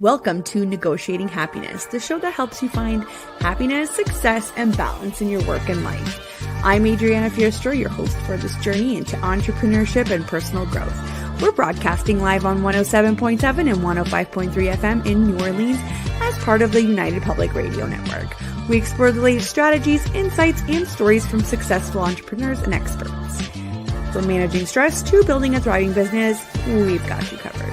Welcome to Negotiating Happiness, the show that helps you find happiness, success, and balance in your work and life. I'm Adriana, your host for this journey into entrepreneurship and personal growth. We're broadcasting live on 107.7 and 105.3 FM in New Orleans as part of the United Public Radio Network. We explore the latest strategies, insights, and stories from successful entrepreneurs and experts. From managing stress to building a thriving business, we've got you covered.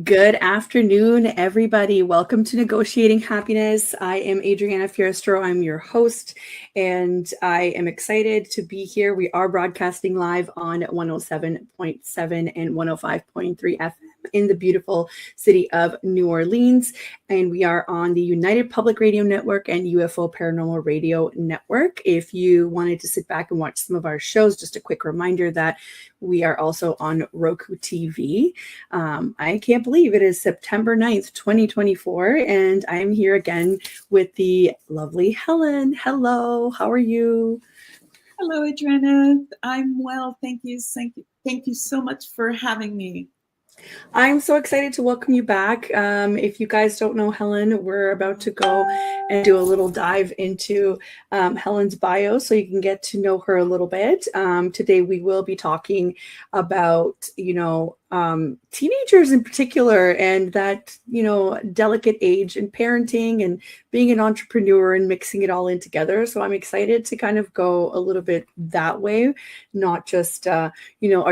Good afternoon, everybody. Welcome to Negotiating Happiness. I am Adriana Fiorestro. I'm your host, and I am excited to be here. We are broadcasting live on 107.7 and 105.3 FM in the beautiful city of New Orleans, and we are on the United Public Radio Network and UFO Paranormal Radio Network. If you wanted to sit back and watch some of our shows, just a quick reminder that we are also on Roku TV. I can't believe it is September 9th, 2024, and I'm here again with the lovely Helen. Hello, how are you? Hello, Adriana. I'm well. Thank you. Thank you so much for having me. I'm so excited to welcome you back. If you guys don't know Helen, we're about to go and do a little dive into Helen's bio so you can get to know her a little bit. Today we will be talking about, teenagers in particular, and that, delicate age and parenting and being an entrepreneur and mixing it all in together. So I'm excited to kind of go a little bit that way, not just, our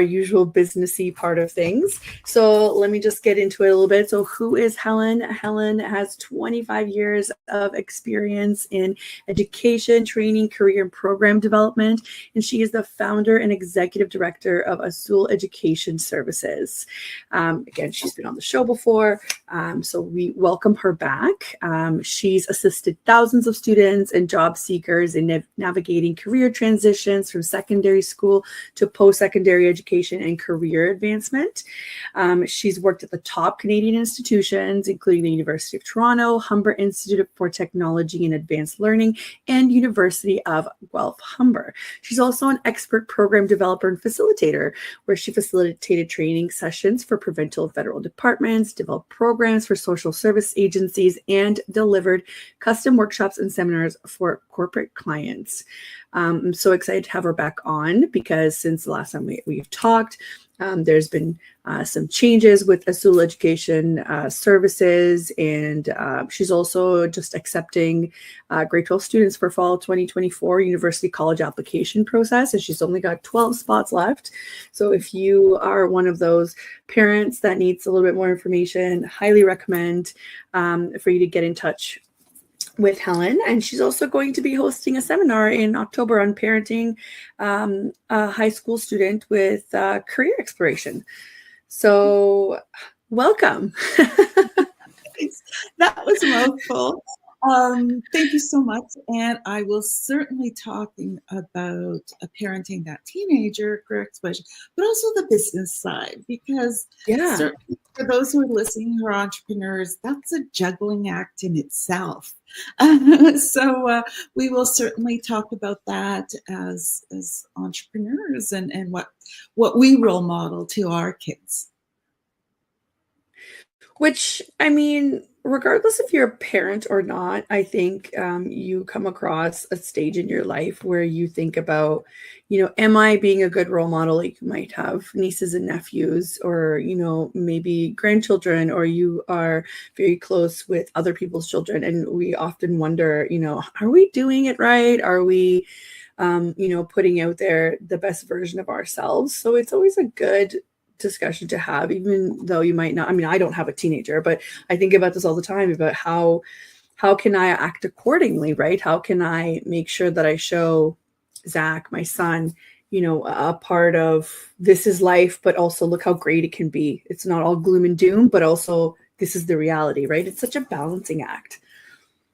usual businessy part of things. So let me just get into it a little bit. So who is Helen? Helen has 25 years of experience in education, training, career, and program development. And she is the founder and executive director of Azul Education Services. Again, she's been on the show before, so we welcome her back. She's assisted thousands of students and job seekers in navigating career transitions from secondary school to post-secondary education and career advancement. She's worked at the top Canadian institutions, including the University of Toronto, Humber Institute for Technology and Advanced Learning, and University of Guelph-Humber. She's also an expert program developer and facilitator, where she facilitated training sessions for provincial and federal departments, developed programs for social service agencies, and delivered custom workshops and seminars for corporate clients. I'm so excited to have her back on because since the last time we've talked, there's been some changes with Azul Education Services, and she's also just accepting grade 12 students for fall 2024 university college application process, and she's only got 12 spots left. So if you are one of those parents that needs a little bit more information, highly recommend for you to get in touch with Helen. And she's also going to be hosting a seminar in October on parenting a high school student with career exploration. So welcome. That was a mouthful. Thank you so much. And I will certainly talking about parenting that teenager, career exploration, but also the business side, because certainly for those who are listening who are entrepreneurs, that's a juggling act in itself. So we will certainly talk about that as entrepreneurs and what we role model to our kids. Which, I mean, regardless if you're a parent or not, I think you come across a stage in your life where you think about, am I being a good role model? Like you might have nieces and nephews or, maybe grandchildren, or you are very close with other people's children. And we often wonder, are we doing it right? Are we, putting out there the best version of ourselves? So it's always a good discussion to have, even though you might not. I mean, I don't have a teenager, but I think about this all the time about how can I act accordingly, right? How can I make sure that I show Zach, my son, a part of this is life, but also look how great it can be. It's not all gloom and doom, but also this is the reality, right? It's such a balancing act.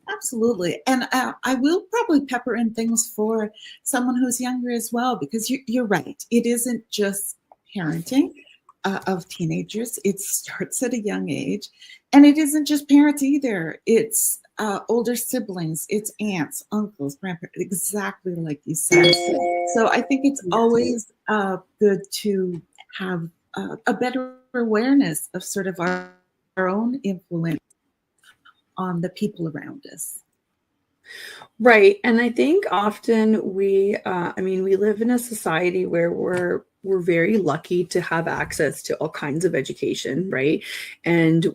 Absolutely. And I will probably pepper in things for someone who's younger as well, because you're right. It isn't just parenting. of teenagers. It starts at a young age, and it isn't just parents either. It's older siblings, it's aunts, uncles, grandparents, exactly like you said. So I think it's always good to have a better awareness of sort of our own influence on the people around us. Right. And I think often we live in a society where we're very lucky to have access to all kinds of education, right? And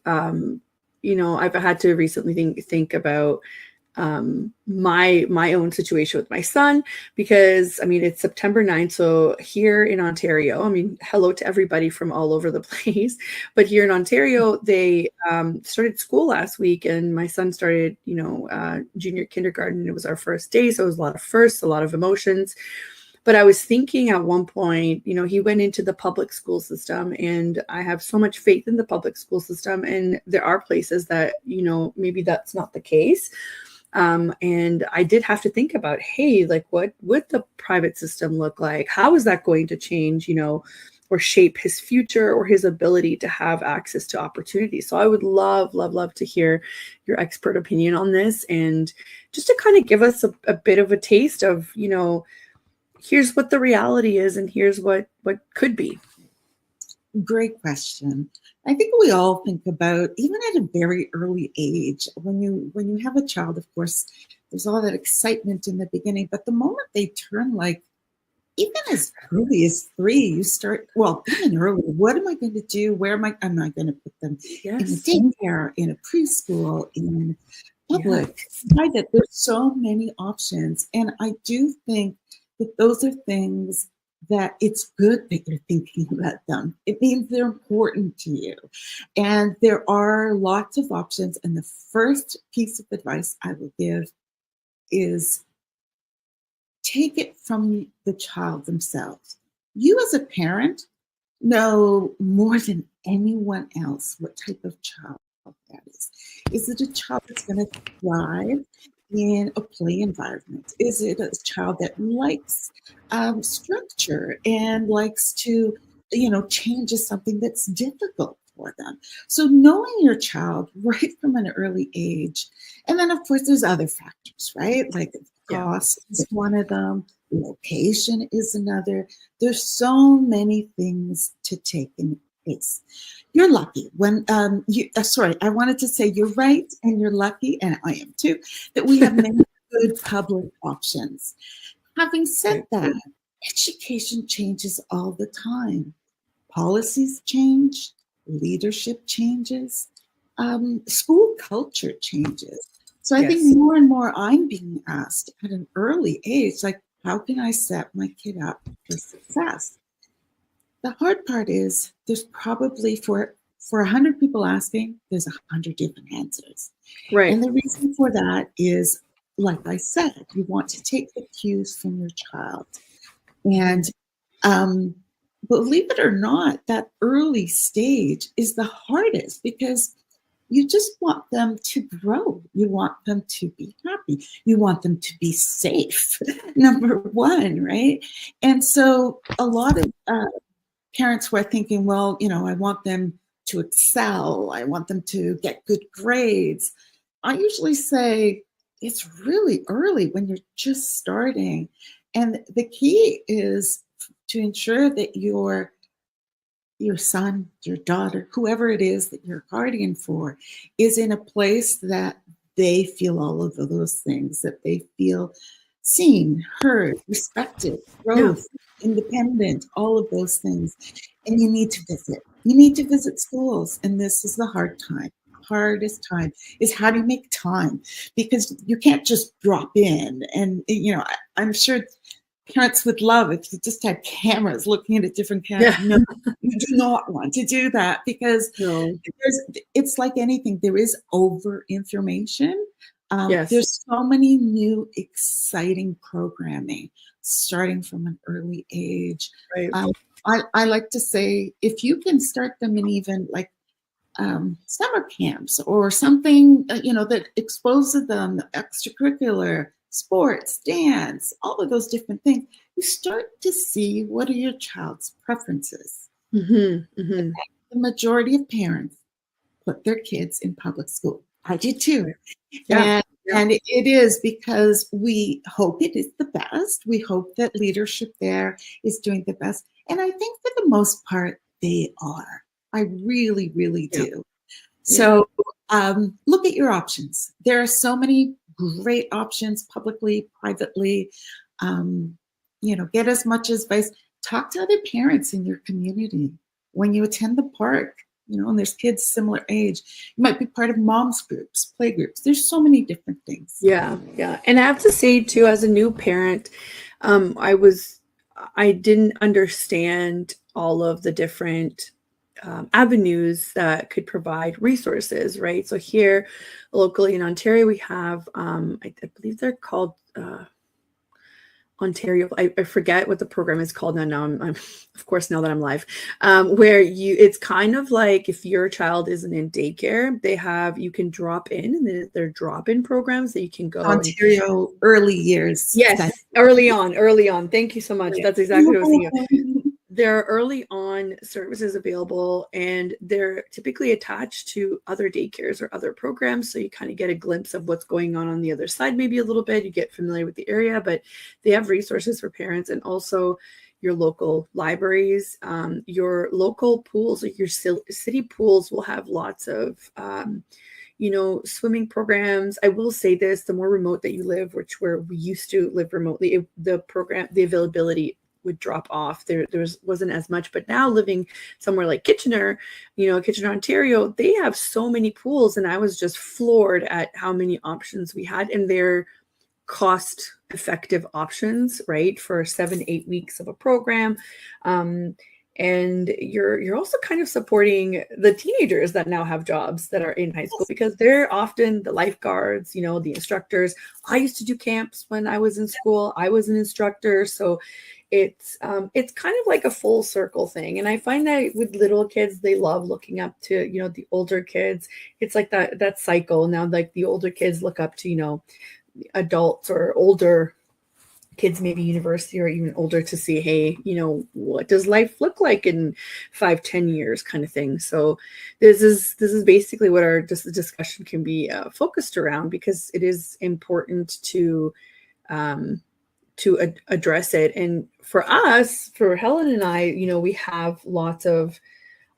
I've had to recently think about my own situation with my son, because it's September 9th. So here in Ontario, hello to everybody from all over the place, but here in Ontario, they started school last week, and my son started, junior kindergarten. It was our first day. So it was a lot of firsts, a lot of emotions. But I was thinking at one point, he went into the public school system, and I have so much faith in the public school system. And there are places that, maybe that's not the case. And I did have to think about, hey, like, what would the private system look like? How is that going to change, or shape his future or his ability to have access to opportunities? So I would love, love, love to hear your expert opinion on this, and just to kind of give us a bit of a taste of, here's what the reality is, and here's what could be. Great question. I think we all think about, even at a very early age, when you have a child, of course, there's all that excitement in the beginning, but the moment they turn, like, even as early as 3, you start, well, even early, what am I going to do? Where am I going to put them? Yes. In a daycare, in a preschool, in public, private? There's so many options. And I do think that those are things that it's good that you're thinking about them. It means they're important to you. And there are lots of options. And the first piece of advice I will give is take it from the child themselves. You as a parent know more than anyone else what type of child that is. Is it a child that's going to thrive in a play environment? Is it a child that likes structure and likes to, changes something that's difficult for them? So knowing your child right from an early age, and then of course there's other factors, right? Like cost is one of them, location is another. There's so many things to take in case. You're lucky when I wanted to say you're right, and you're lucky, and I am too, that we have many good public options. Having said that, education changes all the time. Policies change, leadership changes, school culture changes. So I think more and more I'm being asked at an early age, like, how can I set my kid up for success? The hard part is there's probably for 100 people asking, there's 100 different answers. Right. And the reason for that is, like I said, you want to take the cues from your child. And believe it or not, that early stage is the hardest, because you just want them to grow. You want them to be happy. You want them to be safe, number one, right? And so a lot of parents were thinking, well, I want them to excel. I want them to get good grades. I usually say it's really early when you're just starting. And the key is to ensure that your son, your daughter, whoever it is that you're guardian for, is in a place that they feel all of those things, that they feel seen, heard, respected, growth, independent, all of those things. And you need to visit. You need to visit schools. And this is the hard time. Hardest time is, how do you make time? Because you can't just drop in. And, I'm sure parents would love if you just had cameras looking at a different camera. No, you do not want to do that, because it's like anything. There is over information. There's so many new exciting programming starting from an early age. Right. I like to say, if you can start them in even like summer camps or something, that exposes them extracurricular, sports, dance, all of those different things, you start to see what are your child's preferences. Mm-hmm. The majority of parents put their kids in public school. I do too. Yeah. And it is because we hope it is the best. We hope that leadership there is doing the best. And I think for the most part, they are. I really, really do. So look at your options. There are so many great options publicly, privately. Get as much advice. Talk to other parents in your community. When you attend the park, and there's kids similar age, you might be part of mom's groups, play groups. There's so many different things. Yeah. And I have to say too, as a new parent, I didn't understand all of the different avenues that could provide resources, right? So here locally in Ontario, we have, I believe they're called Ontario. I forget what the program is called now. I'm of course, now that I'm live, where it's kind of like if your child isn't in daycare, you can drop in, and they're drop-in programs that you can go. Ontario early years. Yes, early on. Thank you so much. That's exactly what I was thinking. There are early on services available, and they're typically attached to other daycares or other programs. So you kind of get a glimpse of what's going on the other side, maybe a little bit. You get familiar with the area, but they have resources for parents, and also your local libraries, your local pools, like your city pools will have lots of swimming programs. I will say this, the more remote that you live, where we used to live remotely, the availability would drop off. There wasn't as much, but now living somewhere like Kitchener, Ontario, they have so many pools, and I was just floored at how many options we had, and they're cost-effective options, right, for 7-8 weeks of a program. And you're also kind of supporting the teenagers that now have jobs that are in high school, because they're often the lifeguards, the instructors. I used to do camps when I was in school. I was an instructor, so it's kind of like a full circle thing. And I find that with little kids, they love looking up to, the older kids. It's like that cycle now, like the older kids look up to, adults or older kids, maybe university or even older, to see, hey, what does life look like in 5-10 years kind of thing. So this is basically what our discussion can be focused around, because it is important to address it. And for us, for Helen and I, we have lots of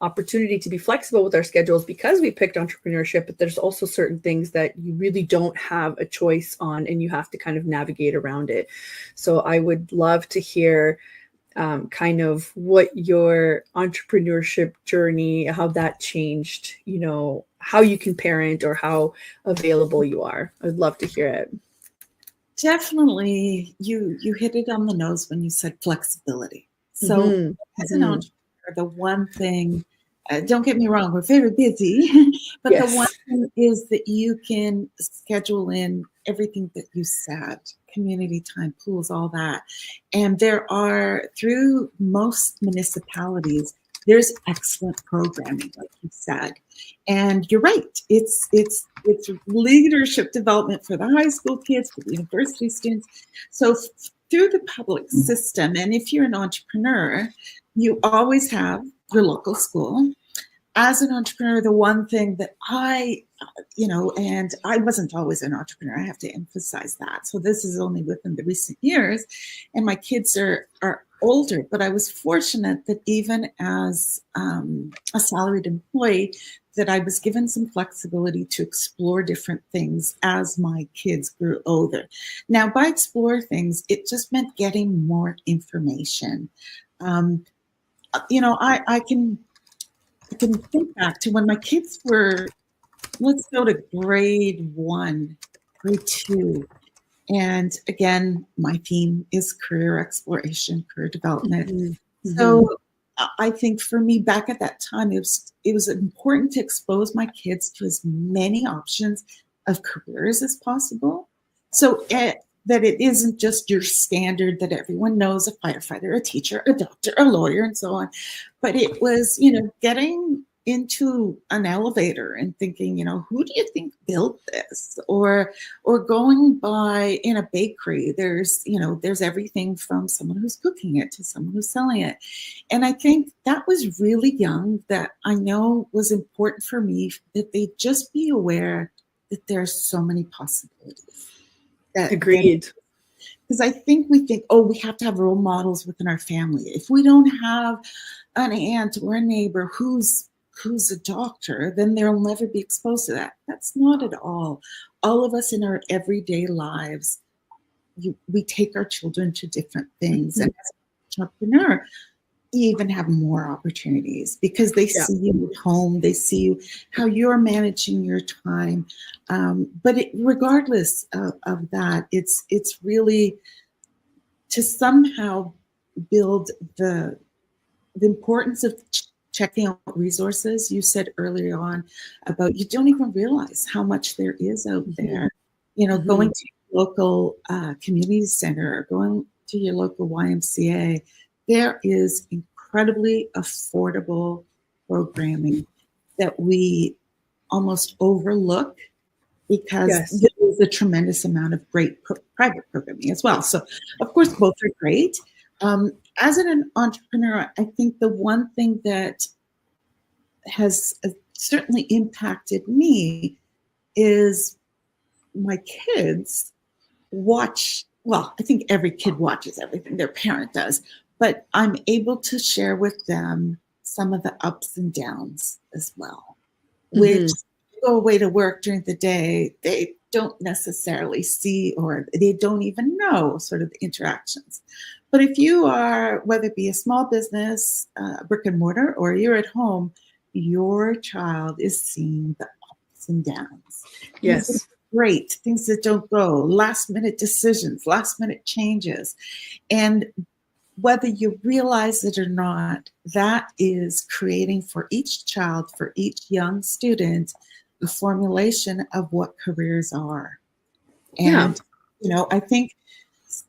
opportunity to be flexible with our schedules because we picked entrepreneurship, but there's also certain things that you really don't have a choice on, and you have to kind of navigate around it. So I would love to hear kind of what your entrepreneurship journey, how that changed, how you can parent or how available you are. I'd love to hear it. Definitely, you hit it on the nose when you said flexibility. So as an entrepreneur, the one thing, don't get me wrong, we're very busy, but the one thing is that you can schedule in everything that you said, community time, pools, all that. And there are, through most municipalities, there's excellent programming, like you said. And you're right, it's leadership development for the high school kids, for the university students. So through the public system, and if you're an entrepreneur, you always have your local school. As an entrepreneur, the one thing that and I wasn't always an entrepreneur, I have to emphasize that. So this is only within the recent years, and my kids are older, but I was fortunate that even as a salaried employee, that I was given some flexibility to explore different things as my kids grew older. Now, by explore things, it just meant getting more information. I can think back to when my kids were, let's go to grade 1, grade 2. And again, my theme is career exploration, career development. So I think for me back at that time, it was important to expose my kids to as many options of careers as possible. So that it isn't just your standard that everyone knows, a firefighter, a teacher, a doctor, a lawyer, and so on. But it was, getting into an elevator and thinking, who do you think built this? Or going by in a bakery, there's everything from someone who's cooking it to someone who's selling it. And I think that was really young, that I know was important for me, that they just be aware that there's so many possibilities. Agreed. Because I think we think, oh, we have to have role models within our family. If we don't have an aunt or a neighbor who's a doctor, then they'll never be exposed to that. That's not at all. All of us in our everyday lives, we take our children to different things. Mm-hmm. And as an entrepreneur, you even have more opportunities because they see you at home, they see how you're managing your time. But regardless of that, it's really to somehow build the importance of checking out resources. You said earlier on about you don't even realize how much there is out there. Mm-hmm. Going to your local community center, going to your local YMCA, there is incredibly affordable programming that we almost overlook because there is a tremendous amount of great private programming as well. So, of course, both are great. As an entrepreneur, I think the one thing that has certainly impacted me is my kids watch. Well, I think every kid watches everything their parent does, but I'm able to share with them some of the ups and downs as well, which go away to work during the day, they don't necessarily see, or they don't even know sort of the interactions. But if you are, whether it be a small business, brick and mortar, or you're at home, your child is seeing the ups and downs. Yes. Great, things that don't go, last minute decisions, last minute changes. And whether you realize it or not, that is creating for each child, for each young student, the formulation of what careers are. And, I think,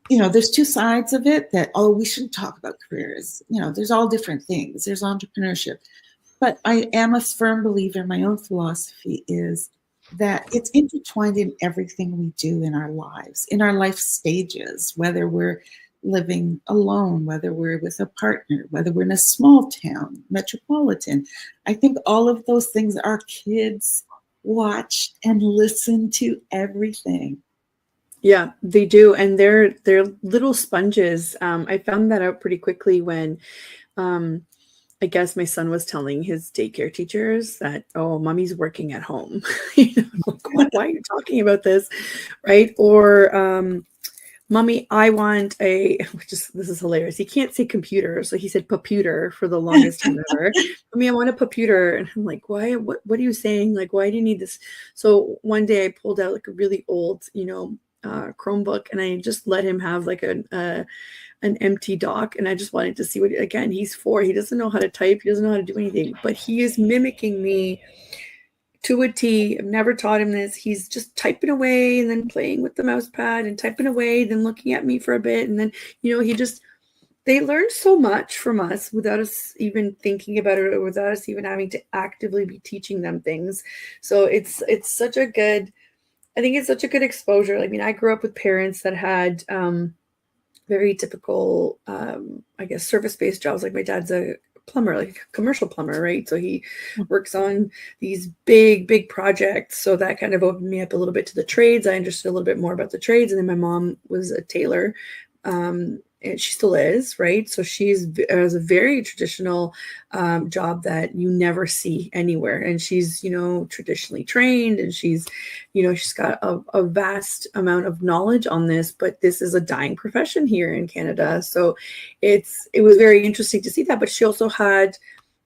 there's two sides of it that, we shouldn't talk about careers. There's all different things. There's entrepreneurship. But I am a firm believer, my own philosophy is that it's intertwined in everything we do in our lives, in our life stages, whether we're living alone, whether we're with a partner, whether we're in a small town, metropolitan. I think all of those things, our kids watch and listen to everything. Yeah, they do. And they're little sponges. I found that out pretty quickly when I guess my son was telling his daycare teachers that, oh, mommy's working at home. Like, why are you talking about this? Right. Or mommy, I want this is hilarious. He can't say computer. So he said paputer for the longest time ever. Mommy, I want a paputer. And I'm like, why? What are you saying? Like, why do you need this? So one day I pulled out like a really old, Chromebook, and I just let him have like an empty doc, and I just wanted to see again, he's 4, he doesn't know how to type, he doesn't know how to do anything, but he is mimicking me to a T. I've never taught him this. He's just typing away and then playing with the mouse pad and typing away, then looking at me for a bit, and then they learn so much from us without us even thinking about it, or without us even having to actively be teaching them things. So it's such a good, I think it's such a good exposure. I mean, I grew up with parents that had very typical, I guess, service-based jobs. Like my dad's a plumber, like a commercial plumber, right? So he works on these big projects. So that kind of opened me up a little bit to the trades. I understood a little bit more about the trades. And then my mom was a tailor. And she still is, right? So she has a very traditional job that you never see anywhere. And she's, traditionally trained, and she's got a vast amount of knowledge on this, but this is a dying profession here in Canada. So it was very interesting to see that, but she also had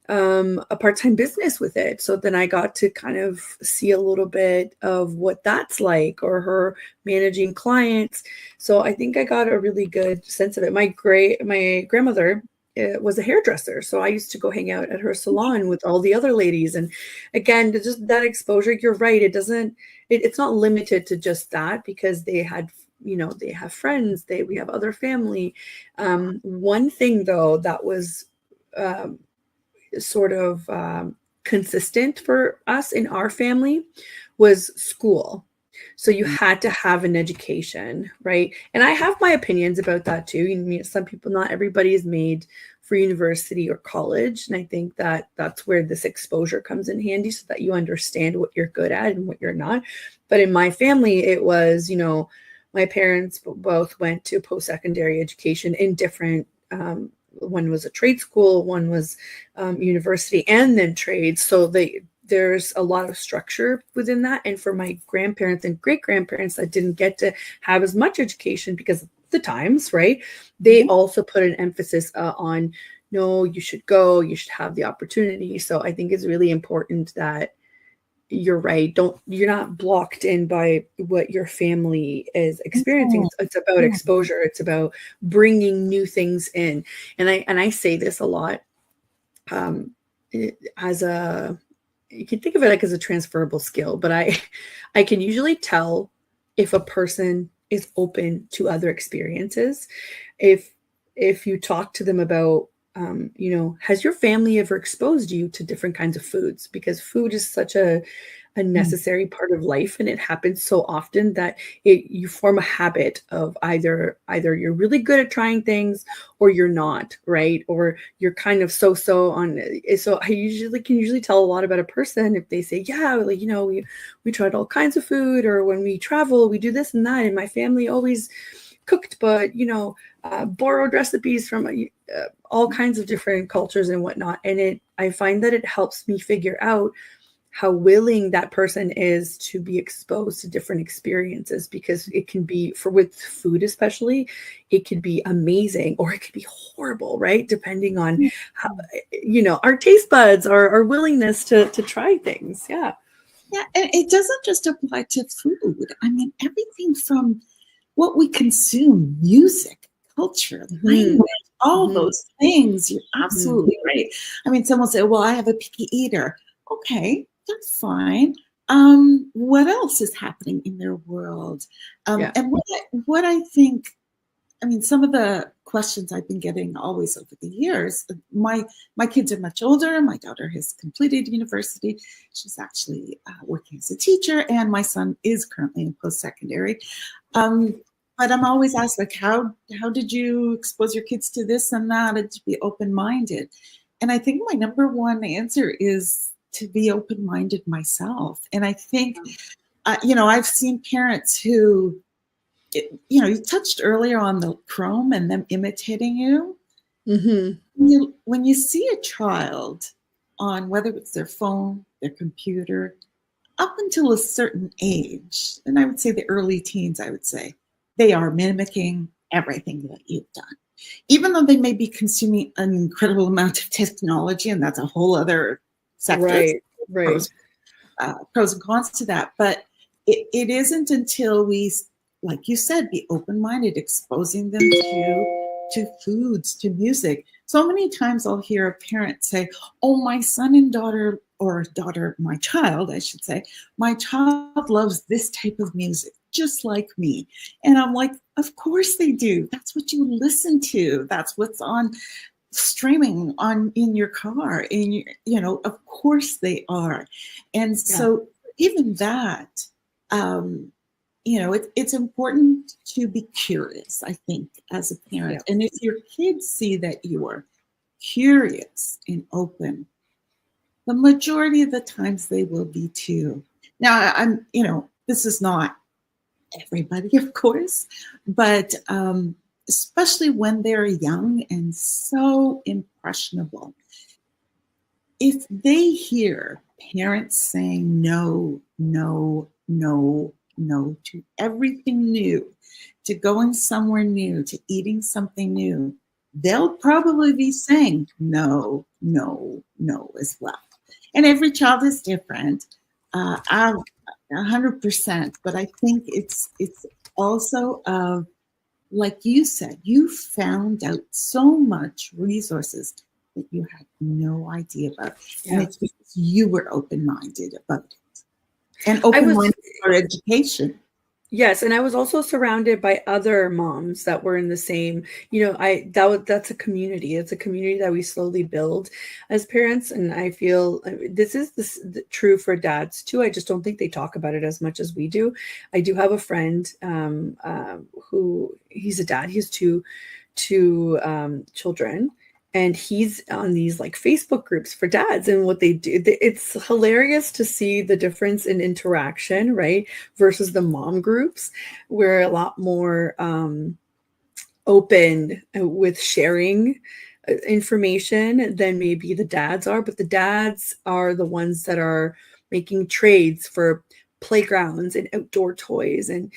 a part-time business with it. So then I got to kind of see a little bit of what that's like, or her managing clients. So I think I got a really good sense of it. My grandmother was a hairdresser. So I used to go hang out at her salon with all the other ladies. And again, just that exposure, you're right. It's not limited to just that, because they had, they have friends, we have other family. One thing though, that was, sort of consistent for us in our family was school. So you had to have an education, right? And I have my opinions about that too. You know, some people, not everybody is made for university or college. And I think that that's where this exposure comes in handy so that you understand what you're good at and what you're not. But in my family, it was, you know, my parents both went to post-secondary education in different, one was a trade school, one was university, and then trades. So there's a lot of structure within that. And for my grandparents and great grandparents that didn't get to have as much education because of the times, right? They also put an emphasis on, no, you should go, you should have the opportunity. So I think it's really important that you're right. You're not blocked in by what your family is experiencing. It's about exposure. It's about bringing new things in. And I say this a lot, you can think of it like as a transferable skill, but I can usually tell if a person is open to other experiences. If you talk to them about, you know, has your family ever exposed you to different kinds of foods? Because food is such a necessary part of life, and it happens so often that you form a habit of either you're really good at trying things or you're not, right? Or you're kind of so on. So I can usually tell a lot about a person if they say, yeah, like, you know, we tried all kinds of food, or when we travel we do this and that, and my family always cooked, but, you know, borrowed recipes from all kinds of different cultures and whatnot. And I find that it helps me figure out how willing that person is to be exposed to different experiences, because it can be, with food especially, it could be amazing or it could be horrible, right? Depending on how, you know, our taste buds, our willingness to try things. Yeah. Yeah, and it doesn't just apply to food. I mean, everything from what we consume, music, culture, language, all those things. You're absolutely right. I mean, someone will say, well, I have a picky eater. Okay, that's fine. What else is happening in their world? And what I think, I mean, some of the questions I've been getting always over the years, my kids are much older. My daughter has completed university. She's actually working as a teacher, and my son is currently in post-secondary. But I'm always asked, like, how did you expose your kids to this and that, and to be open-minded? And I think my number one answer is to be open-minded myself. And I think, you know, I've seen parents who, you know, you touched earlier on the Chrome and them imitating you. When you see a child on, whether it's their phone, their computer, up until a certain age, and I would say the early teens, I would say, they are mimicking everything that you've done. Even though they may be consuming an incredible amount of technology, and that's a whole other sector. Right. Pros and cons to that. But it isn't until we, like you said, be open-minded, exposing them to foods, to music. So many times I'll hear a parent say, oh, my son and daughter, or daughter, my child, I should say, my child loves this type of music, just like me. And I'm like, of course they do. That's what you listen to. That's what's on streaming in your car, you know, of course they are. And so even that, you know, it's important to be curious, I think, as a parent. And if your kids see that you are curious and open, the majority of the times they will be too. Now, I'm, you know, this is not everybody, of course, but especially when they're young and so impressionable. If they hear parents saying no, no, no, no to everything new, to going somewhere new, to eating something new, they'll probably be saying no, no, no as well. And every child is different. 100%, but I think it's also like you said, you found out so much resources that you had no idea about, and it's because you were open-minded about it and open-minded for education. Yes, and I was also surrounded by other moms that were in the same, that's a community. It's a community that we slowly build as parents, and I feel true for dads too. I just don't think they talk about it as much as we do. I do have a friend who he's a dad. He has two children, and he's on these like Facebook groups for dads, and what they do, it's hilarious to see the difference in interaction, right? Versus the mom groups. We're a lot more open with sharing information than maybe the dads are, but the dads are the ones that are making trades for playgrounds and outdoor toys, and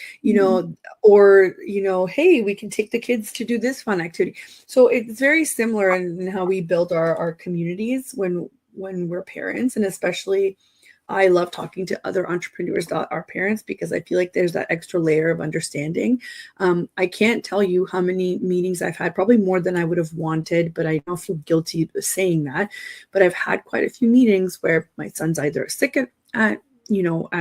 hey, we can take the kids to do this fun activity. So it's very similar in how we build our communities when we're parents. And especially I love talking to other entrepreneurs that are parents, because I feel like there's that extra layer of understanding. I can't tell you how many meetings I've had, probably more than I would have wanted, but I don't feel guilty saying that. But I've had quite a few meetings where my son's either sick at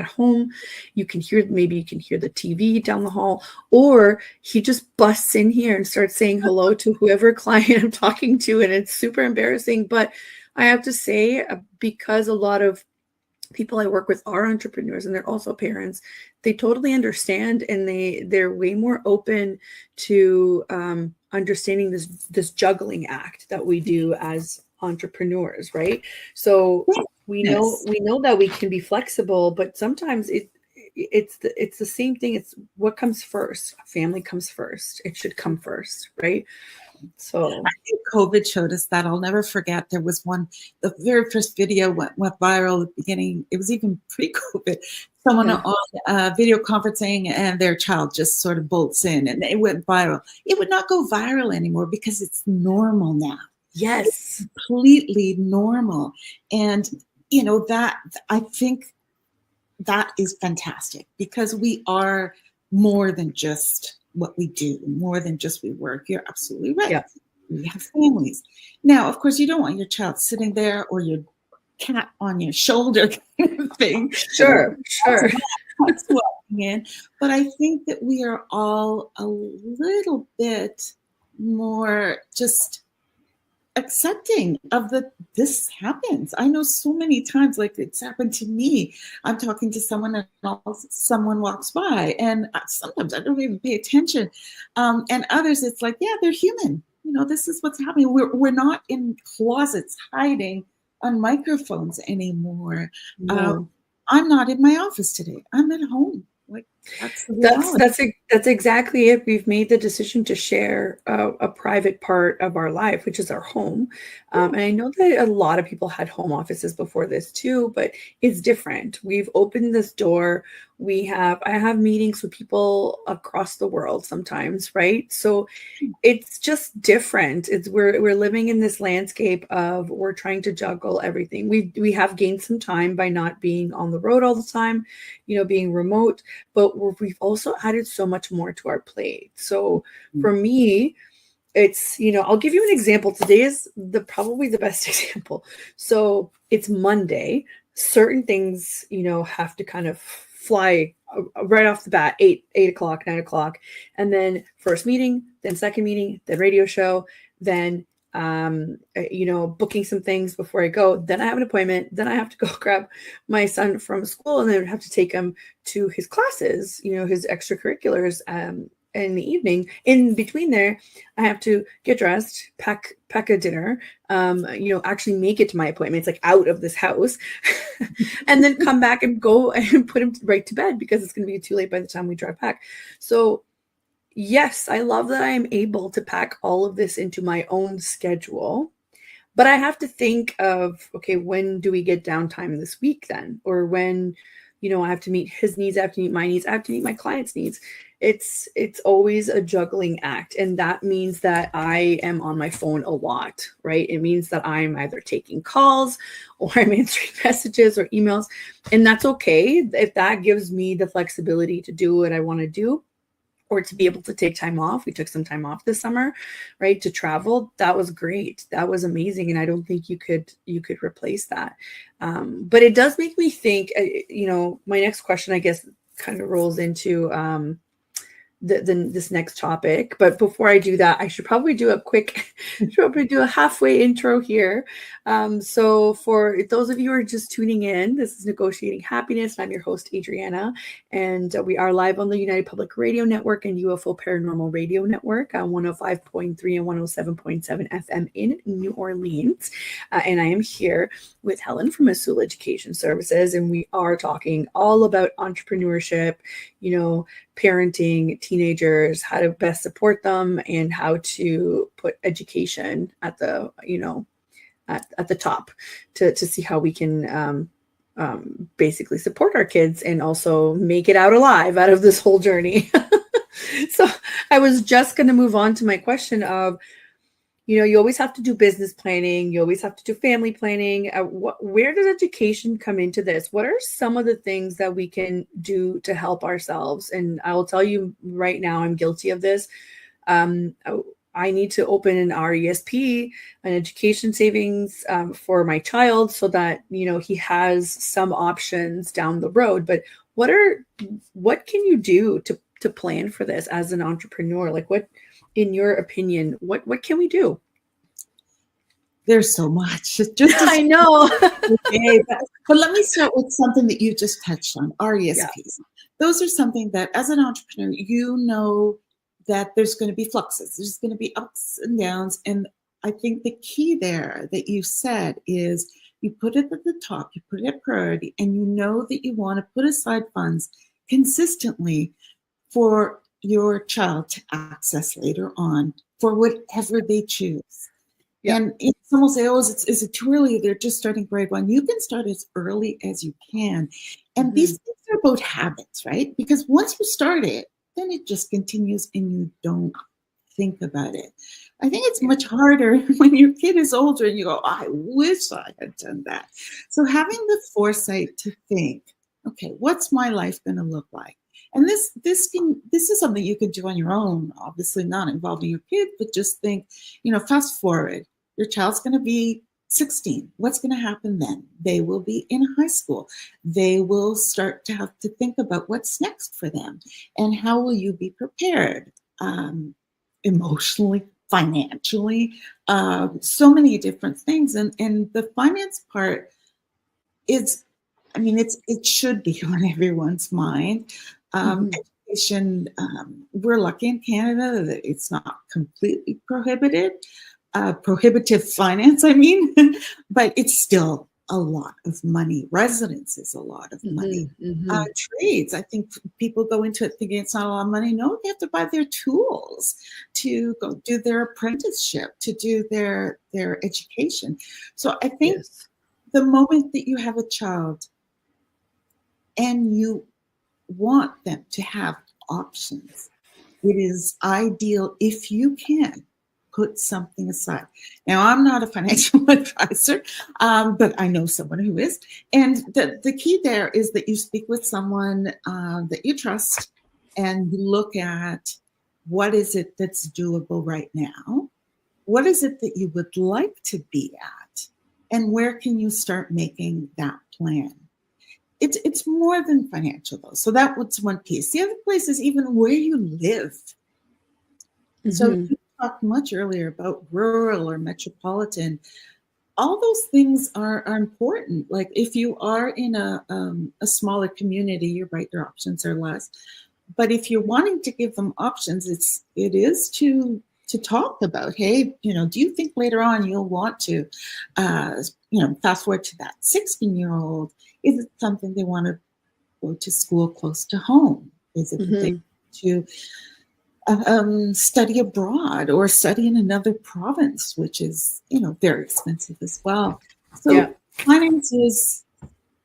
home, you can hear the TV down the hall, or he just busts in here and starts saying hello to whoever client I'm talking to, and it's super embarrassing. But I have to say, because a lot of people I work with are entrepreneurs and they're also parents, they totally understand, and they're way more open to understanding this juggling act that we do as entrepreneurs, right? So we know that we can be flexible, but sometimes it's the same thing. It's what comes first. Family comes first. It should come first, right? So I think COVID showed us that. I'll never forget. There was the very first video went viral at the beginning. It was even pre-COVID. Someone on video conferencing, and their child just sort of bolts in, and it went viral. It would not go viral anymore because it's normal now. Yes, it's completely normal. And that, I think that is fantastic, because we are more than just what we do, more than just we work. You're absolutely right. Yeah. We have families. Now, of course, you don't want your child sitting there or your cat on your shoulder kind of thing. Sure. That's walking in. But I think that we are all a little bit more just accepting of this happens. I know so many times, like it's happened to me. I'm talking to someone and someone walks by, and sometimes I don't even pay attention. And others, it's like, yeah, they're human. This is what's happening. We're not in closets hiding on microphones anymore. No. I'm not in my office today. I'm at home. Like that's exactly it. We've made the decision to share a private part of our life, which is our home. And I know that a lot of people had home offices before this too, but it's different. We've opened this door. I have meetings with people across the world sometimes, right? So it's just different. We're living in this landscape of, we're trying to juggle everything. We have gained some time by not being on the road all the time, being remote, but we've also added so much more to our plate. So for me, it's, I'll give you an example. Today is probably the best example. So it's Monday. Certain things, have to kind of fly right off the bat, 8 o'clock, 9 o'clock. And then first meeting, then second meeting, then radio show, then, booking some things before I go. Then I have an appointment. Then I have to go grab my son from school, and then I have to take him to his classes, his extracurriculars, in the evening. In between there, I have to get dressed, pack a dinner, actually make it to my appointment. It's like out of this house, and then come back and go and put him right to bed, because it's going to be too late by the time we drive back. So yes, I love that I am able to pack all of this into my own schedule, but I have to think of, okay, when do we get downtime this week then? Or when, I have to meet his needs, I have to meet my needs, I have to meet my clients' needs. It's always a juggling act. And that means that I am on my phone a lot, right? It means that I'm either taking calls or I'm answering messages or emails. And that's okay if that gives me the flexibility to do what I want to do, or to be able to take time off. We took some time off this summer, right, to travel. That was great. That was amazing. And I don't think you could replace that. But it does make me think, my next question, I guess, kind of rolls into this next topic. But before I do that, I should probably do a halfway intro here. So for those of you who are just tuning in, this is Negotiating Happiness. I'm your host, Adriana, and we are live on the United Public Radio Network and UFO Paranormal Radio Network on 105.3 and 107.7 FM in New Orleans. And I am here with Helen from Azul Education Services, and we are talking all about entrepreneurship, parenting teenagers, how to best support them, and how to put education at the at the top to see how we can basically support our kids and also make it out alive out of this whole journey. So I was just going to move on to my question of, you always have to do business planning. You always have to do family planning. Where does education come into this? What are some of the things that we can do to help ourselves? And I will tell you right now, I'm guilty of this. I need to open an RESP, an education savings for my child, so that, he has some options down the road. But what can you do to plan for this as an entrepreneur? Like, what, in your opinion, what can we do? There's so much. I know. But let me start with something that you just touched on, RESPs. Yeah. Those are something that as an entrepreneur, that there's going to be fluxes. There's going to be ups and downs. And I think the key there that you said is you put it at the top, you put it at priority, and you know that you want to put aside funds consistently for your child to access later on for whatever they choose. Yep. And some will say, is it too early? They're just starting grade 1. You can start as early as you can. And these things are about habits, right? Because once you start it, then it just continues and you don't think about it. I think it's much harder when your kid is older and you go, I wish I had done that. So having the foresight to think, okay, what's my life going to look like? And this is something you can do on your own, obviously not involving your kid, but just think, fast forward, your child's going to be 16. What's going to happen then? They will be in high school. They will start to have to think about what's next for them. And how will you be prepared emotionally, financially, so many different things. And the finance part is, it should be on everyone's mind. Education, we're lucky in Canada that it's not completely prohibited. Prohibitive finance, but it's still a lot of money. Residence is a lot of money. Trades, I think people go into it thinking it's not a lot of money. No, they have to buy their tools to go do their apprenticeship, to do their education. So I think the moment that you have a child and you want them to have options, it is ideal if you can put something aside. Now, I'm not a financial advisor, but I know someone who is. And the key there is that you speak with someone that you trust and look at what is it that's doable right now? What is it that you would like to be at? And where can you start making that plan? It's more than financial, though. So that was one piece. The other place is even where you live. So you talked much earlier about rural or metropolitan. All those things are important. Like if you are in a smaller community, you're right, your options are less. But if you're wanting to give them options, it is to talk about, hey, do you think later on you'll want to, fast forward to that 16-year-old? Is it something they want to go to school close to home? Is it that they want to study abroad or study in another province, which is, very expensive as well. So finance is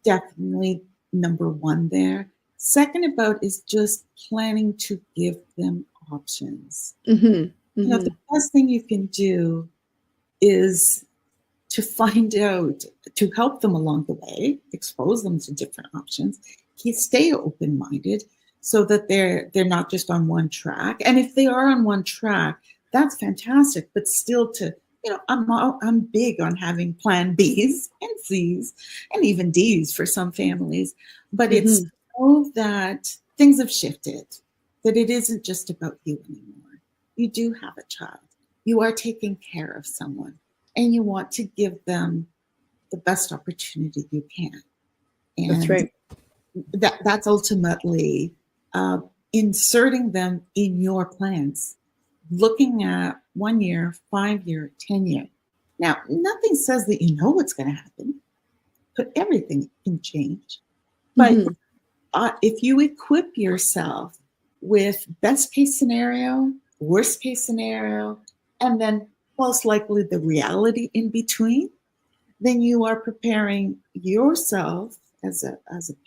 definitely number one there. Second about is just planning to give them options. The best thing you can do is to find out, to help them along the way, expose them to different options, stay open-minded so that they're not just on one track. And if they are on one track, that's fantastic, but still to, I'm big on having plan Bs and Cs and even Ds for some families, but it's so that things have shifted, that it isn't just about you anymore. You do have a child. You are taking care of someone, and you want to give them the best opportunity you can. That's And right. that's ultimately inserting them in your plans, looking at 1 year, 5 year, 10 year. Now, nothing says that you know what's going to happen, but everything can change. But if you equip yourself with best case scenario, worst case scenario, and then most likely the reality in between, then you are preparing yourself as a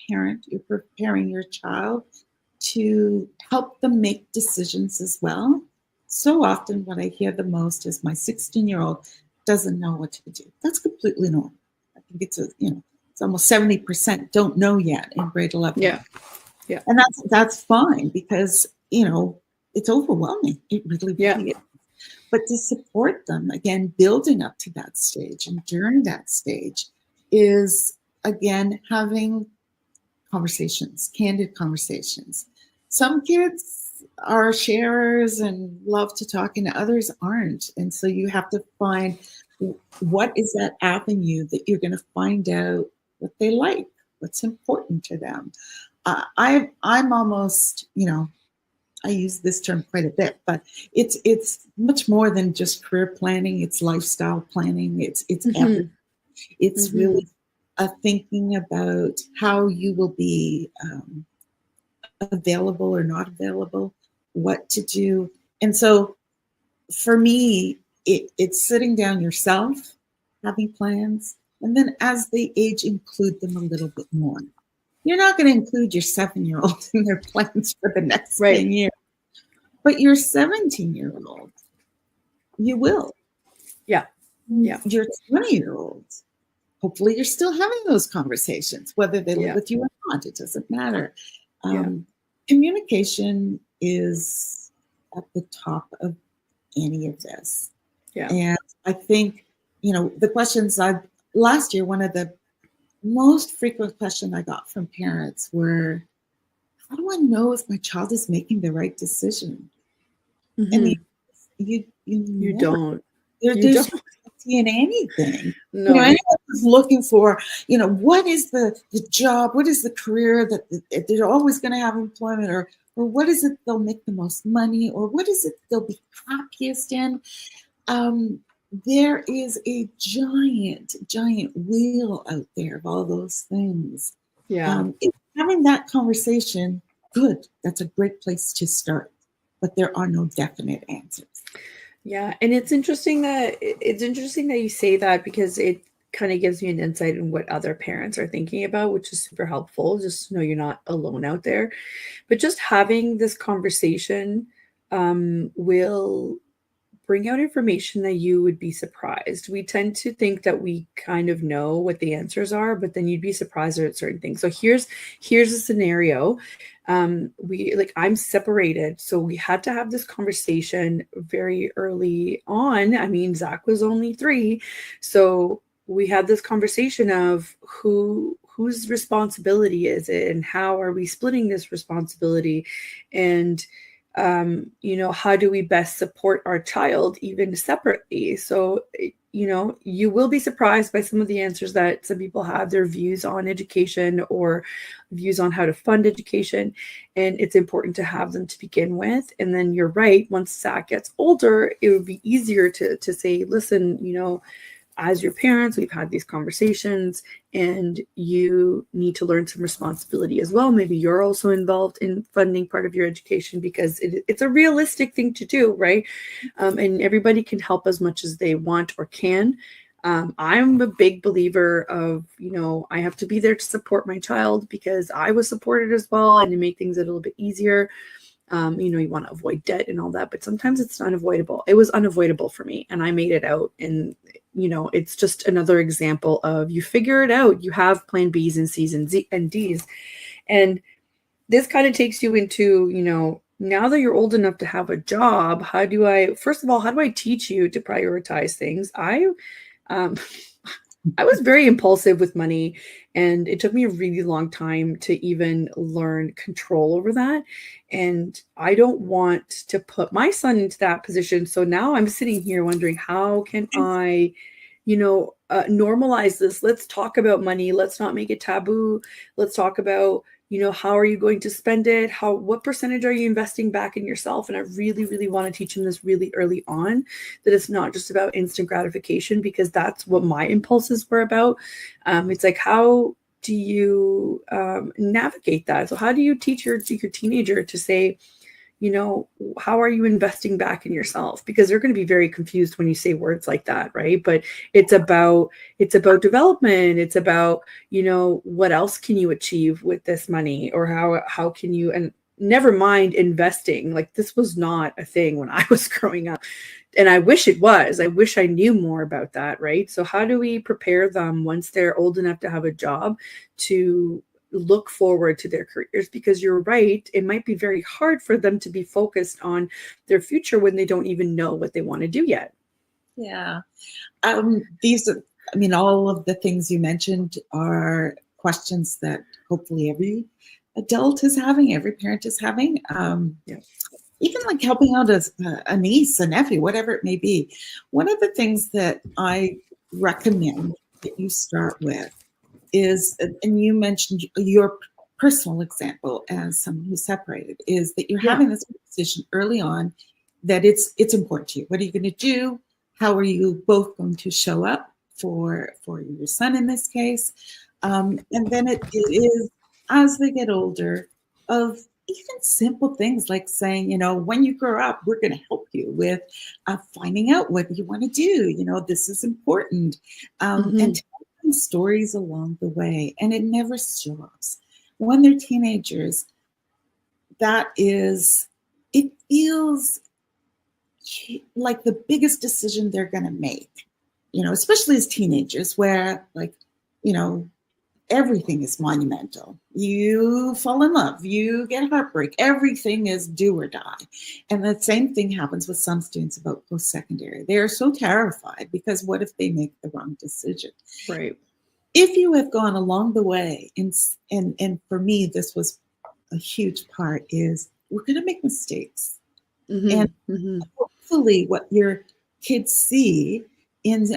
parent, you're preparing your child to help them make decisions as well. So often what I hear the most is my 16-year-old doesn't know what to do. That's completely normal. I think it's it's almost 70% don't know yet in grade 11. Yeah. Yeah. And that's fine, because it's overwhelming. It really is. But to support them, again, building up to that stage and during that stage is, again, having conversations, candid conversations. Some kids are sharers and love to talk, and others aren't. And so you have to find what is that avenue that you're going to find out what they like, what's important to them. I'm almost, I use this term quite a bit, but it's much more than just career planning. It's lifestyle planning. It's everything. It's really thinking about how you will be available or not available, what to do. And so for me, it's sitting down yourself, having plans, and then as they age, include them a little bit more. You're not going to include your 7-year-old in their plans for the next 10 years. But your 17-year-old, you will. Yeah. Yeah. Your 20-year-old, hopefully you're still having those conversations, whether they live with you or not. It doesn't matter. Communication is at the top of any of this. Yeah. And I think, the questions last year, one of the most frequent questions I got from parents were, how do I know if my child is making the right decision? I mean, you don't. There's no guarantee in anything. No. Anyone who's looking for, what is the job, what is the career that they're always going to have employment, or what is it they'll make the most money, or what is it they'll be happiest in? There is a giant wheel out there of all those things. Yeah. Having that conversation, good. That's a great place to start. But there are no definite answers. Yeah, and it's interesting that you say that, because it kind of gives me an insight in what other parents are thinking about, which is super helpful, just to know you're not alone out there. But just having this conversation will bring out information that you would be surprised. We tend to think that we kind of know what the answers are, but then you'd be surprised at certain things. So here's a scenario. I'm separated, so we had to have this conversation very early on. I mean, Zach was only 3, so we had this conversation of whose responsibility is it, and how are we splitting this responsibility, and how do we best support our child even separately? So, you will be surprised by some of the answers that some people have, their views on education or views on how to fund education. And it's important to have them to begin with. And then you're right, once Zach gets older, it would be easier to say, listen, as your parents, we've had these conversations, and you need to learn some responsibility as well. Maybe you're also involved in funding part of your education, because it's a realistic thing to do, right? And everybody can help as much as they want or can. I'm a big believer of, I have to be there to support my child, because I was supported as well, and to make things a little bit easier. You want to avoid debt and all that, but sometimes it's unavoidable. It was unavoidable for me, and I made it out. And, it's just another example of, you figure it out. You have plan B's and C's and D's. And this kind of takes you into, now that you're old enough to have a job, first of all, how do I teach you to prioritize things? I was very impulsive with money, and it took me a really long time to even learn control over that. And I don't want to put my son into that position. So now I'm sitting here wondering, how can I, normalize this? Let's talk about money. Let's not make it taboo. Let's talk about, how are you going to spend it? What percentage are you investing back in yourself? And I really, really want to teach him this really early on, that it's not just about instant gratification, because that's what my impulses were about. It's like, how do you navigate that? So how do you teach your teenager to say, how are you investing back in yourself? Because they're going to be very confused when you say words like that, right? But it's about development. It's about, what else can you achieve with this money, or how can you, and never mind investing. Like, this was not a thing when I was growing up. And I wish it was. I wish I knew more about that, right? So how do we prepare them once they're old enough to have a job to look forward to their careers? Because you're right, it might be very hard for them to be focused on their future when they don't even know what they want to do yet. Yeah. These are, all of the things you mentioned are questions that hopefully every adult is having, every parent is having. Yeah. Even like helping out as a niece, a nephew, whatever it may be. One of the things that I recommend that you start with is, and you mentioned your personal example as someone who's separated, is that you're having this decision early on that it's important to you. What are you going to do? How are you both going to show up for your son in this case? And then it is, as they get older, of even simple things like saying, when you grow up, we're going to help you with finding out what you want to do. This is important. And telling stories along the way. And it never stops. When they're teenagers, it feels like the biggest decision they're going to make, especially as teenagers, where everything is monumental. You fall in love, you get heartbreak, everything is do or die. And the same thing happens with some students about post-secondary. They are so terrified because what if they make the wrong decision? Right. If you have gone along the way, and for me, this was a huge part, is we're going to make mistakes. And hopefully what your kids see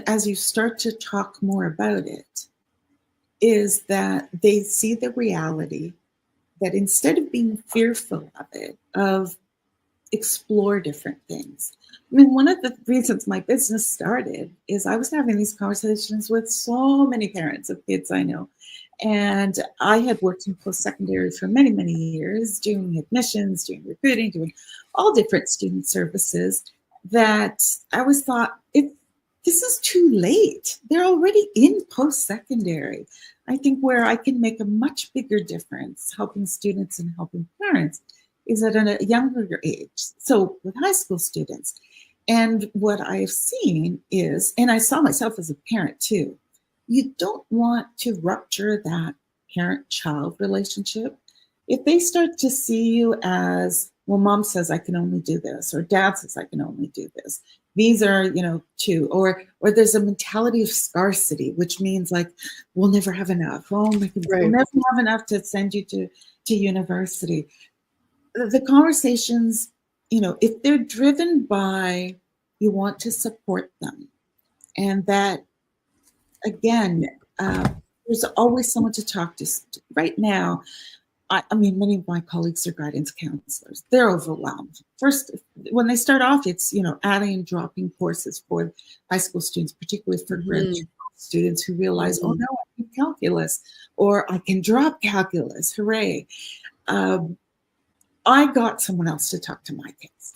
as you start to talk more about it is that they see the reality that instead of being fearful of it, of explore different things. One of the reasons my business started is I was having these conversations with so many parents of kids I know. And I had worked in post-secondary for many, many years, doing admissions, doing recruiting, doing all different student services, that I always thought, this is too late. They're already in post-secondary. I think where I can make a much bigger difference helping students and helping parents is at a younger age. So with high school students. And what I've seen is, and I saw myself as a parent too, you don't want to rupture that parent-child relationship. If they start to see you as, well, mom says I can only do this, or dad says I can only do this. These are, two, or there's a mentality of scarcity, which means like, we'll never have enough. Oh my goodness, we'll never have enough to send you to university. The conversations, if they're driven by, you want to support them, and that, again, there's always someone to talk to. Right now, many of my colleagues are guidance counselors. They're overwhelmed. First, when they start off, it's, adding and dropping courses for high school students, particularly for graduate students who realize, oh no, I can calculus, or I can drop calculus, hooray. I got someone else to talk to my kids.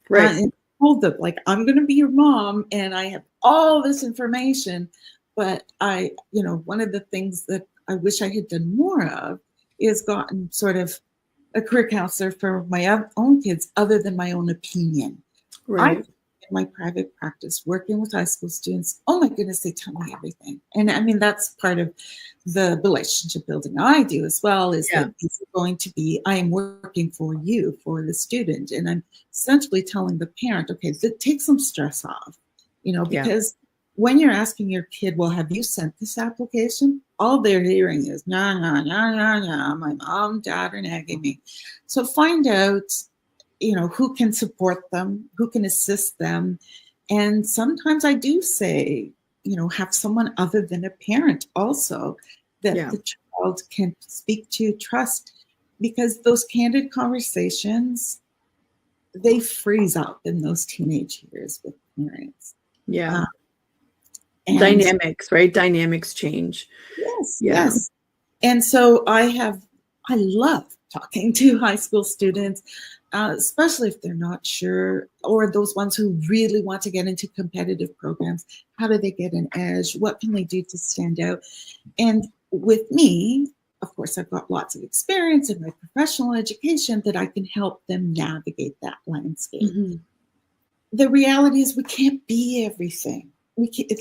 Right. And told them, like, I'm going to be your mom and I have all this information. But one of the things that I wish I had done more of is gotten sort of a career counselor for my own kids other than my own opinion. Right. In my private practice, working with high school students, oh my goodness, they tell me everything. And that's part of the relationship building I do as well, is that it's going to be, I am working for you, for the student. And I'm essentially telling the parent, okay, take some stress off, because when you're asking your kid, well, have you sent this application? All they're hearing is, no, no, no, no, no, my mom, dad are nagging me. So find out, who can support them, who can assist them. And sometimes I do say, have someone other than a parent also that the child can speak to, trust, because those candid conversations, they freeze up in those teenage years with parents. Yeah. And dynamics, right? Dynamics change. Yes, Yeah. yes. And so I love talking to high school students, especially if they're not sure, or those ones who really want to get into competitive programs. How do they get an edge? What can they do to stand out? And with me, of course, I've got lots of experience in my professional education that I can help them navigate that landscape. Mm-hmm. The reality is we can't be everything.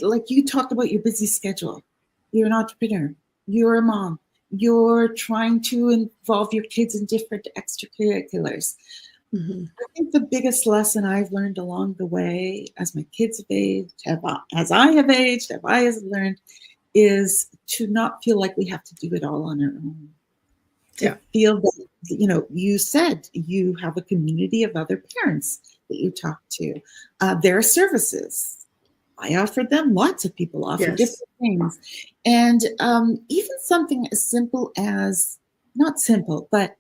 Like you talked about your busy schedule. You're an entrepreneur. You're a mom. You're trying to involve your kids in different extracurriculars. Mm-hmm. I think the biggest lesson I've learned along the way, as my kids have aged, as I have learned, is to not feel like we have to do it all on our own. To feel that, you said you have a community of other parents that you talk to. There are services. I offered them. Lots of people offer different things. And even something as simple as, not simple, but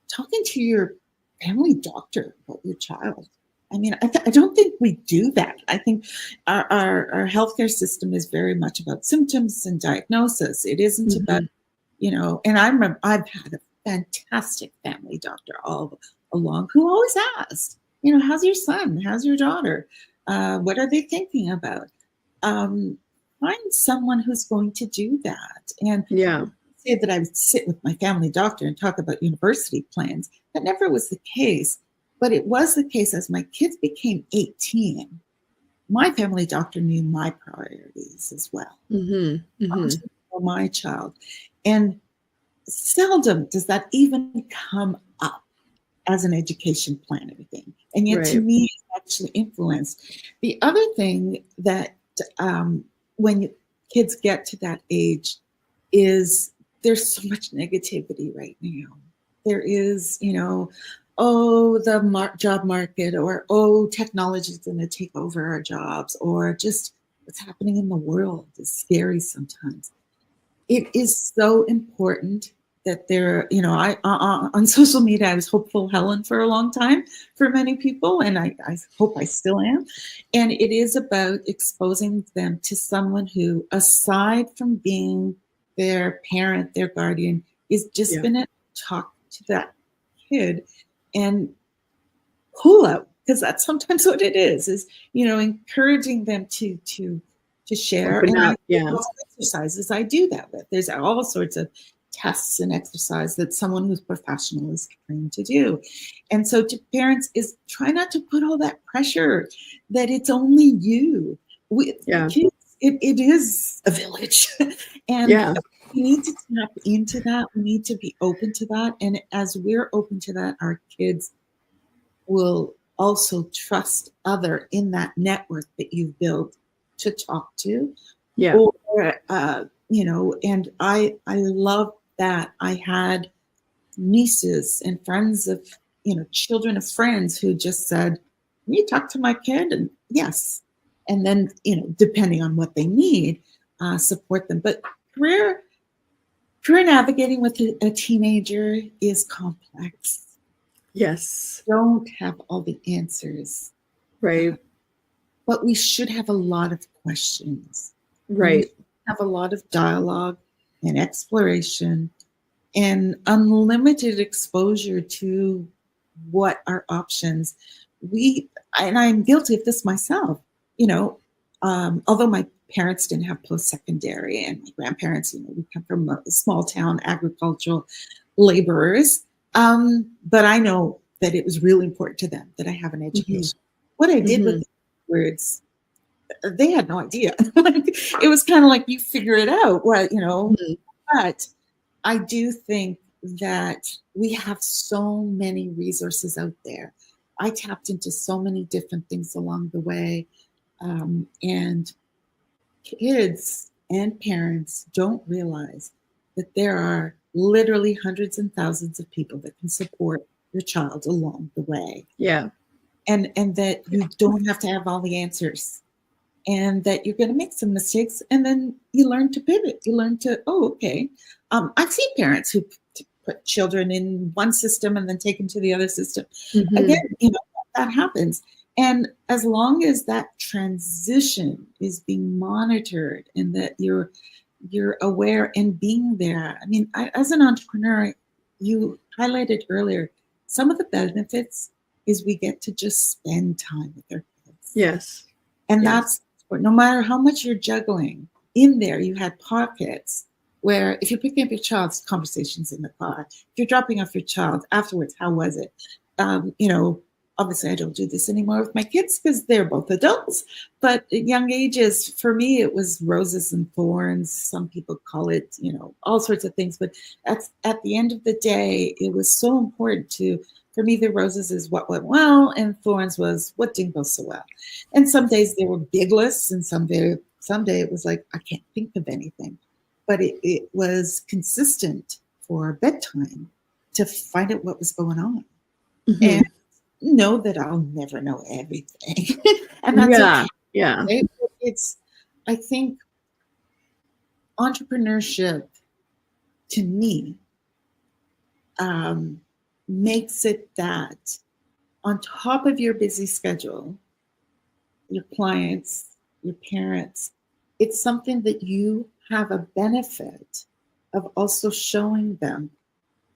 talking to your family doctor about your child. I mean, I don't think we do that. I think our healthcare system is very much about symptoms and diagnosis. It isn't about, and I remember I've had a fantastic family doctor all along who always asked, how's your son? How's your daughter? What are they thinking about? Find someone who's going to do that. And say that I would sit with my family doctor and talk about university plans. That never was the case. But it was the case as my kids became 18. My family doctor knew my priorities as well. Mm-hmm. Mm-hmm. For my child. And seldom does that even come up as an education plan or thing. And yet to me, it's actually influenced. The other thing that when kids get to that age is there's so much negativity right now. There is, the job market, or technology is going to take over our jobs, or just what's happening in the world is scary sometimes. It is so important that there, on social media, I was hopeful Helen for a long time for many people, and I hope I still am. And it is about exposing them to someone who, aside from being their parent, their guardian, is just going to talk to that kid and pull out, because that's sometimes what it is encouraging them to share. And exercises I do that with. There's all sorts of tests and exercise that someone who's professional is trained to do. And so to parents is try not to put all that pressure that it's only you. Kids, it is a village. And we need to tap into that. We need to be open to that. And as we're open to that, our kids will also trust other in that network that you've built to talk to. Or, and I love that I had nieces and friends of, children of friends who just said, can you talk to my kid? And yes. And then, depending on what they need, support them. But career navigating with a teenager is complex. Yes. Don't have all the answers. Right. But we should have a lot of questions. Right. We have a lot of dialogue and exploration and unlimited exposure to what are options. And I'm guilty of this myself, although my parents didn't have post-secondary, and my grandparents, we come from a small town, agricultural laborers. But I know that it was really important to them that I have an education. Mm-hmm. What I did with the words, they had no idea. It was kind of like, you figure it out. Well, but I do think that we have so many resources out there. I tapped into so many different things along the way. And kids and parents don't realize that there are literally hundreds and thousands of people that can support your child along the way. Yeah. And that you don't have to have all the answers, and that you're going to make some mistakes, and then you learn to pivot. You learn to, oh, okay. I've seen parents who put children in one system and then take them to the other system. Mm-hmm. Again, that happens. And as long as that transition is being monitored and that you're aware and being there. I mean, as an entrepreneur, you highlighted earlier, some of the benefits is we get to just spend time with our kids. Yes. And yes. that's no matter how much you're juggling, in there you had pockets where if you're picking up your child's conversations in the car, if you're dropping off your child afterwards, how was it? Obviously I don't do this anymore with my kids because they're both adults, but at young ages, for me, it was roses and thorns. Some people call it, all sorts of things, but at the end of the day, it was so important for me, the roses is what went well, and thorns was what didn't go so well. And some days they were big lists, and someday it was like, I can't think of anything. But it was consistent for bedtime to find out what was going on. Mm-hmm. And know that I'll never know everything. And that's okay. Yeah. I think entrepreneurship, to me, makes it that on top of your busy schedule, your clients, your parents, it's something that you have a benefit of also showing them,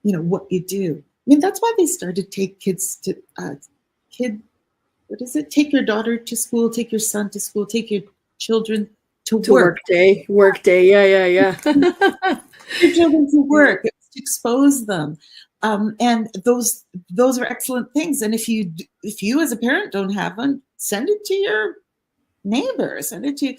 what you do. I mean, that's why they started take kids to take your daughter to school, take your son to school, take your children to work. Work day. Yeah. Your children to work, to expose them. And those are excellent things. And if you as a parent don't have them, send it to your neighbors, send it to,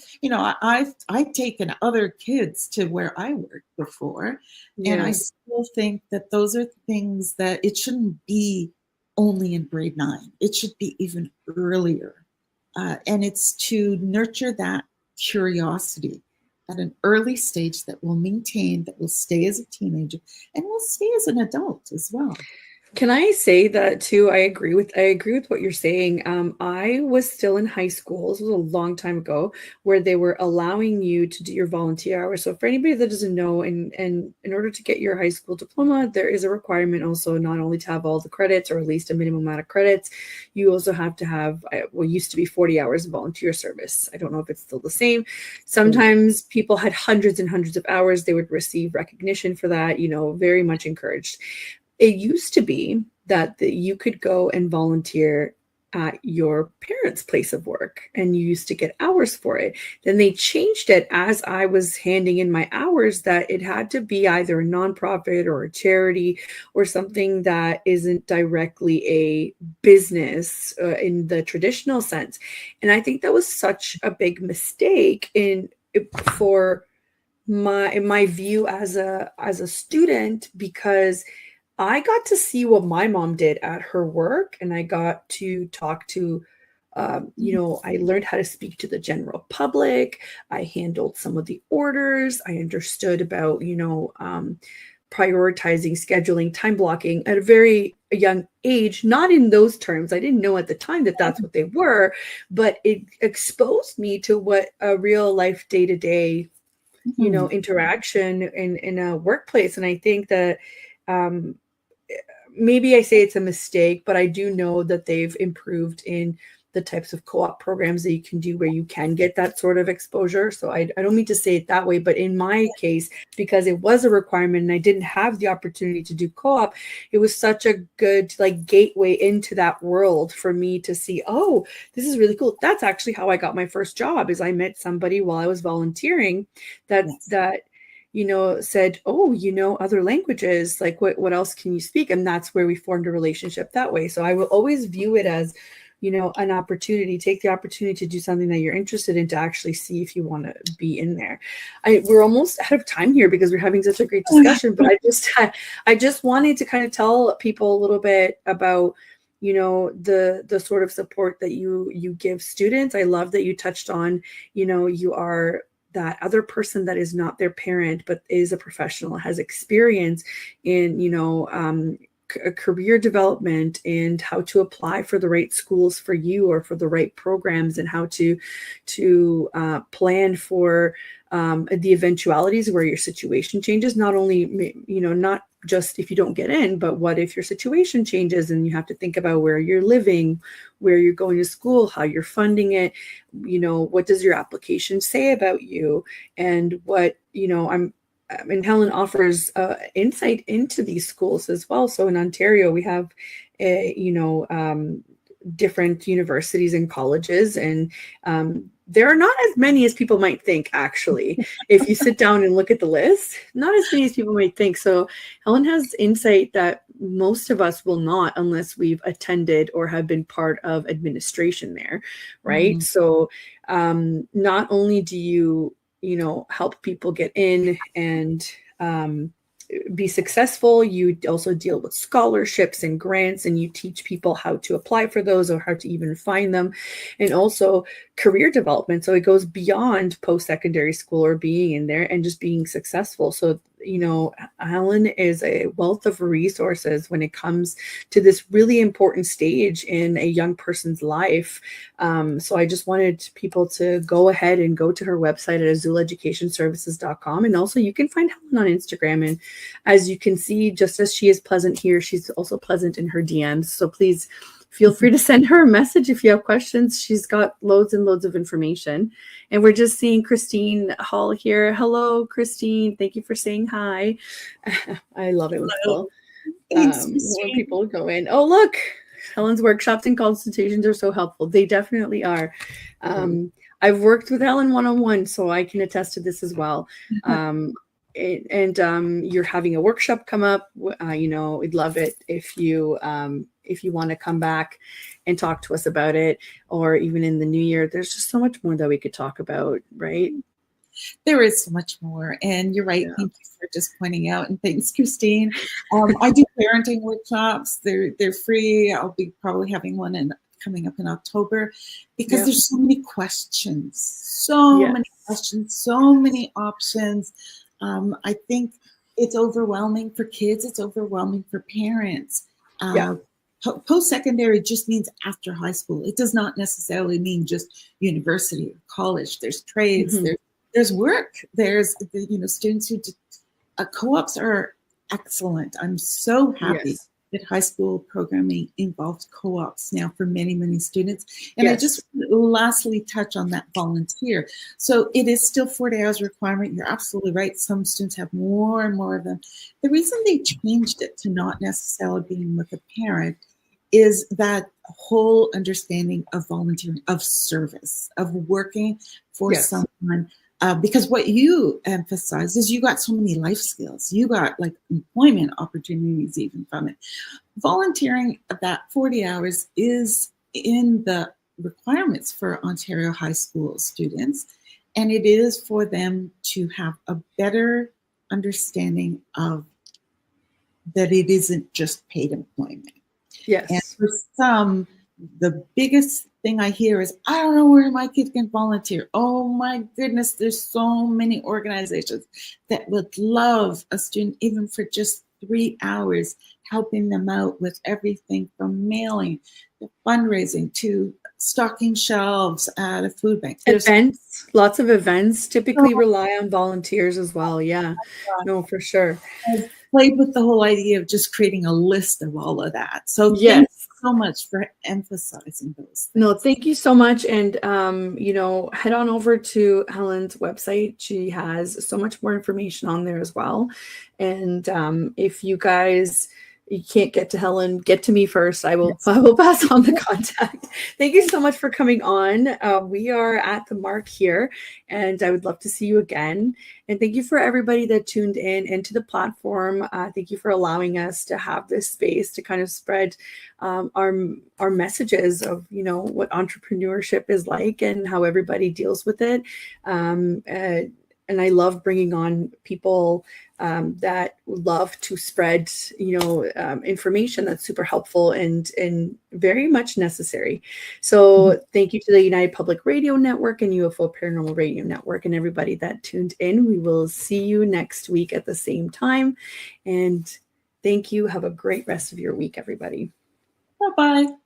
I've taken other kids to where I worked before. Yeah. And I still think that those are things that it shouldn't be only in grade 9. It should be even earlier. And it's to nurture that curiosity at an early stage that will maintain, that will stay as a teenager and will stay as an adult as well. Can I say that too? I agree with what you're saying. I was still in high school. This was a long time ago, where they were allowing you to do your volunteer hours. So for anybody that doesn't know, and in order to get your high school diploma, there is a requirement also not only to have all the credits, or at least a minimum amount of credits. You also have to have what used to be 40 hours of volunteer service. I don't know if it's still the same. Sometimes people had hundreds and hundreds of hours. They would receive recognition for that. Very much encouraged. It used to be that you could go and volunteer at your parents' place of work, and you used to get hours for it. Then they changed it as I was handing in my hours, that it had to be either a nonprofit or a charity or something that isn't directly a business in the traditional sense. And I think that was such a big mistake for my view as a student, because I got to see what my mom did at her work, and I got to talk to, I learned how to speak to the general public. I handled some of the orders. I understood about, prioritizing, scheduling, time blocking at a very young age, not in those terms. I didn't know at the time that that's what they were, but it exposed me to what a real life day-to-day, interaction in a workplace. And I think that, maybe I say it's a mistake, but I do know that they've improved in the types of co-op programs that you can do where you can get that sort of exposure. So I don't mean to say it that way, but in my case, because it was a requirement and I didn't have the opportunity to do co-op, it was such a good gateway into that world for me to see, oh, this is really cool. That's actually how I got my first job, is I met somebody while I was volunteering that said, oh, other languages, what else can you speak? And that's where we formed a relationship that way. So I will always view it as, an opportunity. Take the opportunity to do something that you're interested in, to actually see if you want to be in there. We're almost out of time here because we're having such a great discussion, but I just wanted to kind of tell people a little bit about, the sort of support that you give students. I love that you touched on, you are that other person that is not their parent, but is a professional, has experience in, career development and how to apply for the right schools for you or for the right programs, and how to plan for the eventualities where your situation changes. Not only, not just if you don't get in, but what if your situation changes and you have to think about where you're living, where you're going to school, how you're funding it, what does your application say about you, and what, and Helen offers insight into these schools as well. So in Ontario, we have, different universities and colleges, and there are not as many as people might think, actually. If you sit down and look at the list, not as many as people might think. So Helen has insight that most of us will not, unless we've attended or have been part of administration there, right? So not only do you help people get in and be successful, you also deal with scholarships and grants, and you teach people how to apply for those or how to even find them, and also career development. So it goes beyond post-secondary school or being in there and just being successful. So Helen is a wealth of resources when it comes to this really important stage in a young person's life. So I just wanted people to go ahead and go to her website at azuleducationservices.com. And also you can find Helen on Instagram. And as you can see, just as she is pleasant here, she's also pleasant in her DMs. So please feel free to send her a message if you have questions. She's got loads and loads of information. And we're just seeing Christine Hall here. Hello, Christine. Thank you for saying hi. I love it when people go in. Oh, look, Helen's workshops and consultations are so helpful. They definitely are. I've worked with Helen one-on-one, so I can attest to this as well. You're having a workshop come up. We'd love it if you want to come back and talk to us about it, or even in the new year. There's just so much more that we could talk about, right? There is so much more, and you're right. Yeah. Thank you for just pointing out, and thanks, Christine. I do parenting workshops. They're free. I'll be probably having one coming up in October, because there's so many questions, many questions, so many options. I think it's overwhelming for kids. It's overwhelming for parents. Post-secondary just means after high school. It does not necessarily mean just university or college. There's trades, there's work, there's students who co-ops are excellent. I'm so happy that high school programming involves co-ops now for many, many students. And I just lastly touch on that volunteer. So it is still 40 hours requirement. You're absolutely right. Some students have more and more of them. The reason they changed it to not necessarily being with a parent is that whole understanding of volunteering, of service, of working for someone. Because what you emphasize is you got so many life skills. You got like employment opportunities even from it. Volunteering, that 40 hours is in the requirements for Ontario high school students. And it is for them to have a better understanding of that it isn't just paid employment. Yes. And for some, the biggest thing I hear is, I don't know where my kid can volunteer. Oh my goodness, there's so many organizations that would love a student, even for just 3 hours, helping them out with everything from mailing to fundraising to stocking shelves at a food bank. Events, lots of events typically rely on volunteers as well. Yeah, no, for sure. I've played with the whole idea of just creating a list of all of that. So thanks so much for emphasizing those things. No, thank you so much. And, head on over to Helen's website. She has so much more information on there as well. And if you guys can't get to Helen, get to me first. I will pass on the contact. Thank you so much for coming on. We are at the mark here, and I would love to see you again. And thank you for everybody that tuned in into the platform. Thank you for allowing us to have this space to kind of spread our messages of, what entrepreneurship is like and how everybody deals with it. And I love bringing on people that love to spread, information that's super helpful and very much necessary. So thank you to the United Public Radio Network and UFO Paranormal Radio Network and everybody that tuned in. We will see you next week at the same time. And thank you. Have a great rest of your week, everybody. Bye-bye.